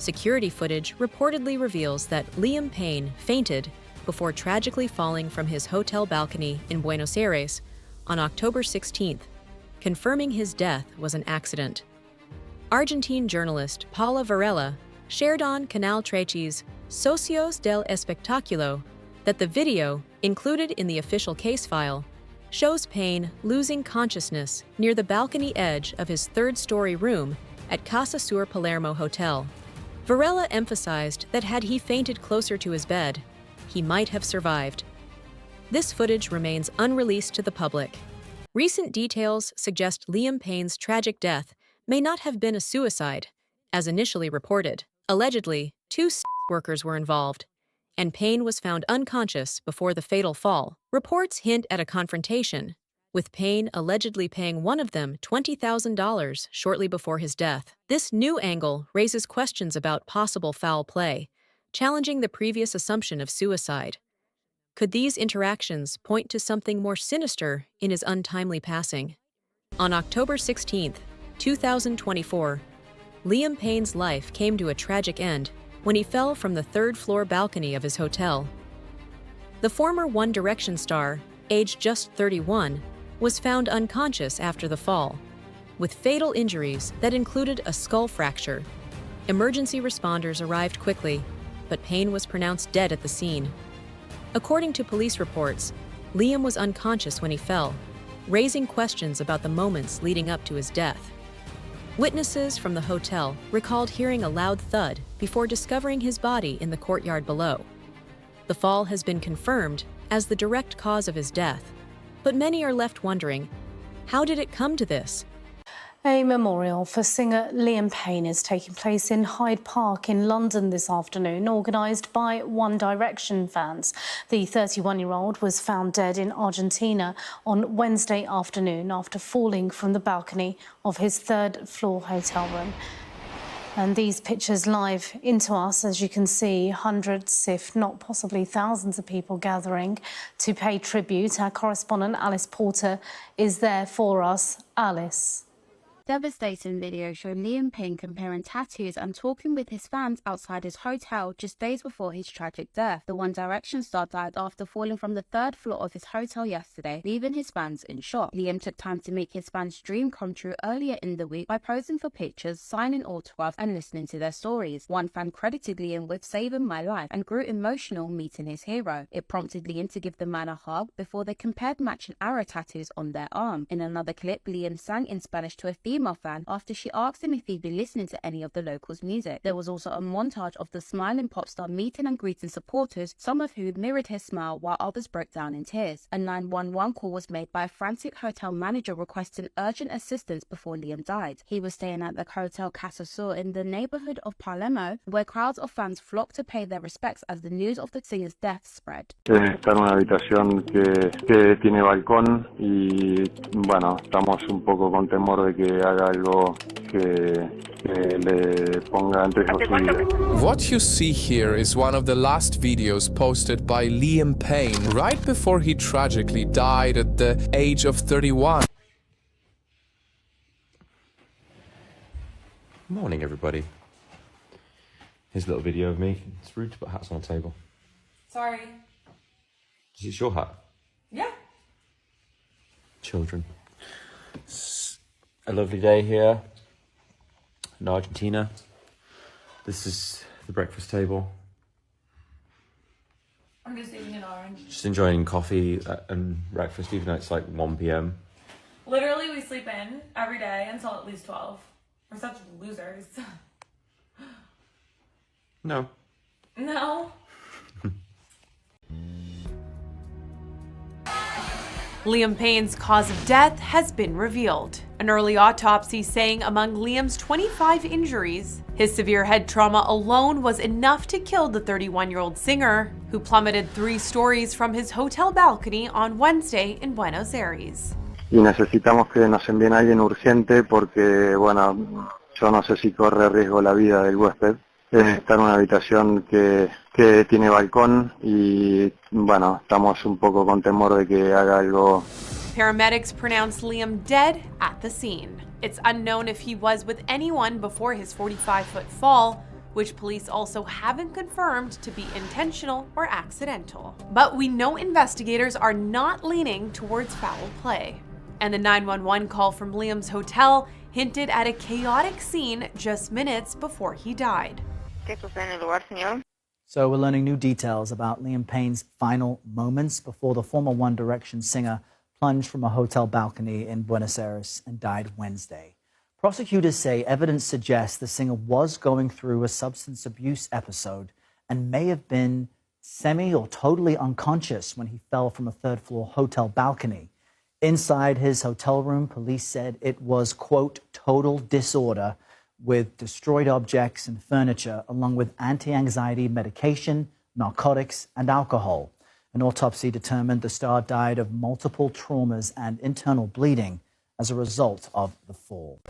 Security footage reportedly reveals that Liam Payne fainted before tragically falling from his hotel balcony in Buenos Aires on October 16th, confirming his death was an accident. Argentine journalist Paula Varela shared on Canal 13's Socios del Espectáculo that the video, included in the official case file, shows Payne losing consciousness near the balcony edge of his third-story room at Casa Sur Palermo Hotel. Varela emphasized that had he fainted closer to his bed, he might have survived. This footage remains unreleased to the public. Recent details suggest Liam Payne's tragic death may not have been a suicide, as initially reported. Allegedly, 2 sex workers were involved, and Payne was found unconscious before the fatal fall. Reports hint at a confrontation, with Payne allegedly paying one of them $20,000 shortly before his death. This new angle raises questions about possible foul play, challenging the previous assumption of suicide. Could these interactions point to something more sinister in his untimely passing? On October 16, 2024, Liam Payne's life came to a tragic end when he fell from the third-floor balcony of his hotel. The former One Direction star, aged just 31, was found unconscious after the fall, with fatal injuries that included a skull fracture. Emergency responders arrived quickly, but Payne was pronounced dead at the scene. According to police reports, Liam was unconscious when he fell, raising questions about the moments leading up to his death. Witnesses from the hotel recalled hearing a loud thud before discovering his body in the courtyard below. The fall has been confirmed as the direct cause of his death, but many are left wondering, how did it come to this? A memorial for singer Liam Payne is taking place in Hyde Park in London this afternoon, organised by One Direction fans. The 31-year-old was found dead in Argentina on Wednesday afternoon after falling from the balcony of his third-floor hotel room. And these pictures live into us, as you can see, hundreds, if not possibly thousands of people gathering to pay tribute. Our correspondent Alice Porter is there for us. Alice. Devastating video showing Liam Payne comparing tattoos and talking with his fans outside his hotel just days before his tragic death. The One Direction star died after falling from the third floor of his hotel yesterday, leaving his fans in shock. Liam took time to make his fans' dream come true earlier in the week by posing for pictures, signing autographs and listening to their stories. One fan credited Liam with saving my life and grew emotional meeting his hero. It prompted Liam to give the man a hug before they compared matching arrow tattoos on their arm. In another clip, Liam sang in Spanish to a female fan after she asked him if he'd be listening to any of the locals' music. There was also a montage of the smiling pop star meeting and greeting supporters, some of whom mirrored his smile while others broke down in tears. A 911 call was made by a frantic hotel manager requesting urgent assistance before Liam died. He was staying at the Hotel Casa Sur in the neighborhood of Palermo, where crowds of fans flocked to pay their respects as the news of the singer's death spread. Está en una habitación que tiene balcón y bueno, estamos un poco con temor de que haga algo que le ponga en riesgo su vida. What you see here is one of the last videos posted by Liam Payne right before he tragically died at the age of 31. Morning, everybody. Here's a little video of me. It's rude to put hats on the table. Sorry. Is this your hat? Yeah. Children. It's a lovely day here in Argentina. This is the breakfast table. I'm just eating an orange. Just enjoying coffee and breakfast, even though it's like 1 p.m. Literally, we sleep in every day until at least 12. We're such losers. No. No. Liam Payne's cause of death has been revealed. An early autopsy saying among Liam's 25 injuries, his severe head trauma alone was enough to kill the 31-year-old singer, who plummeted 3 stories from his hotel balcony on Wednesday in Buenos Aires. Y necesitamos que nos envíen a alguien urgente porque, bueno, yo no sé si corre riesgo la vida del huésped. Está en una habitación que tiene balcón y, bueno, estamos un poco con temor de que haga algo. Paramedics pronounced Liam dead at the scene. It's unknown if he was with anyone before his 45-foot fall, which police also haven't confirmed to be intentional or accidental. But we know investigators are not leaning towards foul play. And the 911 call from Liam's hotel hinted at a chaotic scene just minutes before he died. ¿Qué sucede en el lugar, señor? So we're learning new details about Liam Payne's final moments before the former One Direction singer plunged from a hotel balcony in Buenos Aires and died Wednesday. Prosecutors say evidence suggests the singer was going through a substance abuse episode and may have been semi or totally unconscious when he fell from a third-floor hotel balcony. Inside his hotel room, police said it was, quote, total disorder with destroyed objects and furniture, along with anti-anxiety medication, narcotics, and alcohol. An autopsy determined the star died of multiple traumas and internal bleeding as a result of the fall.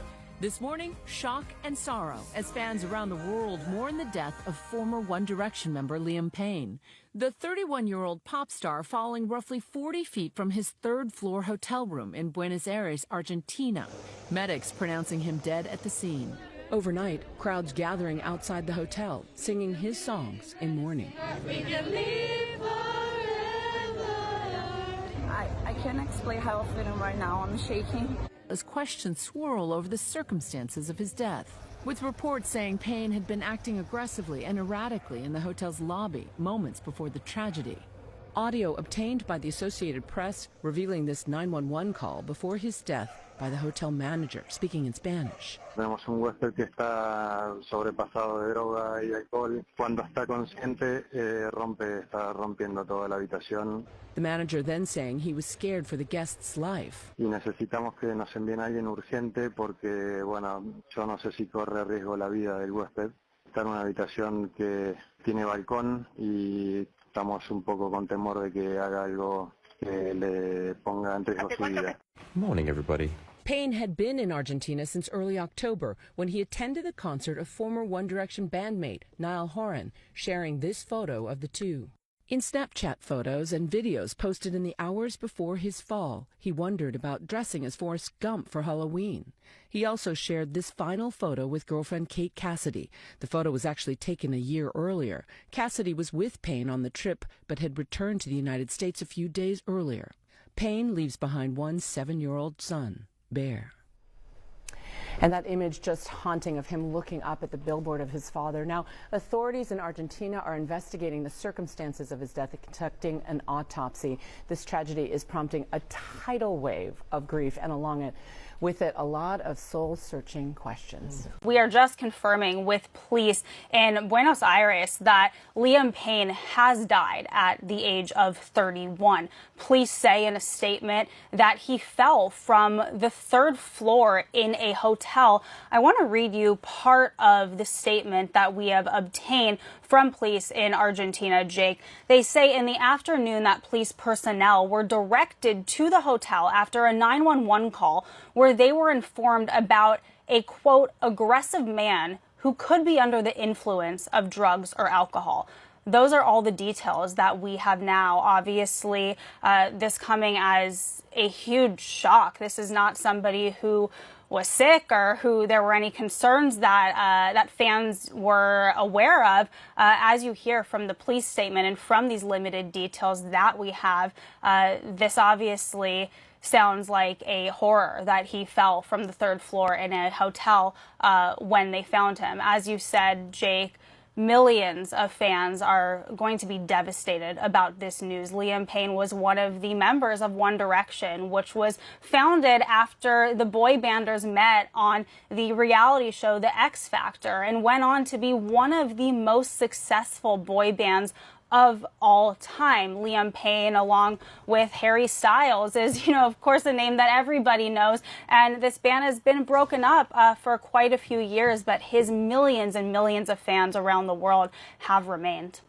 This morning, shock and sorrow as fans around the world mourn the death of former One Direction member Liam Payne. The 31-year-old pop star falling roughly 40 feet from his third-floor hotel room in Buenos Aires, Argentina. Medics pronouncing him dead at the scene. Overnight, crowds gathering outside the hotel, singing his songs in mourning. I can't explain how I'm feeling right now. I'm shaking. As questions swirl over the circumstances of his death, with reports saying Payne had been acting aggressively and erratically in the hotel's lobby moments before the tragedy. Audio obtained by the Associated Press revealing this 911 call before his death by the hotel manager, speaking in Spanish. Tenemos un huésped que está sobrepasado de droga y alcohol. Cuando está consciente, está rompiendo toda la habitación. The manager then saying he was scared for the guest's life. Y necesitamos que nos envíen a alguien urgente porque, bueno, yo no sé si corre riesgo la vida del huésped. Está en una habitación que tiene balcón y estamos un poco con temor de que haga algo que le ponga en riesgo su vida. Morning, everybody. Payne had been in Argentina since early October when he attended the concert of former One Direction bandmate Niall Horan, sharing this photo of the two. In Snapchat photos and videos posted in the hours before his fall, he wondered about dressing as Forrest Gump for Halloween. He also shared this final photo with girlfriend Kate Cassidy. The photo was actually taken a year earlier. Cassidy was with Payne on the trip, but had returned to the United States a few days earlier. Payne leaves behind one 7-year-old son, Bear. And that image just haunting of him looking up at the billboard of his father. Now, authorities in Argentina are investigating the circumstances of his death and conducting an autopsy. This tragedy is prompting a tidal wave of grief, and along with it, a lot of soul-searching questions. We are just confirming with police in Buenos Aires that Liam Payne has died at the age of 31. Police say in a statement that he fell from the third floor in a hotel. I want to read you part of the statement that we have obtained from police in Argentina, Jake. They say in the afternoon that police personnel were directed to the hotel after a 911 call where they were informed about a, quote, aggressive man who could be under the influence of drugs or alcohol. Those are all the details that we have now. Obviously, this coming as a huge shock. This is not somebody who was sick or who there were any concerns that that fans were aware of. As you hear from the police statement and from these limited details that we have, this obviously sounds like a horror that he fell from the third floor in a hotel when they found him. As you said, Jake, millions of fans are going to be devastated about this news. Liam Payne was one of the members of One Direction, which was founded after the boy banders met on the reality show The X Factor and went on to be one of the most successful boy bands of all time. Liam Payne, along with Harry Styles, is, of course, a name that everybody knows. And this band has been broken up for quite a few years, but his millions and millions of fans around the world have remained.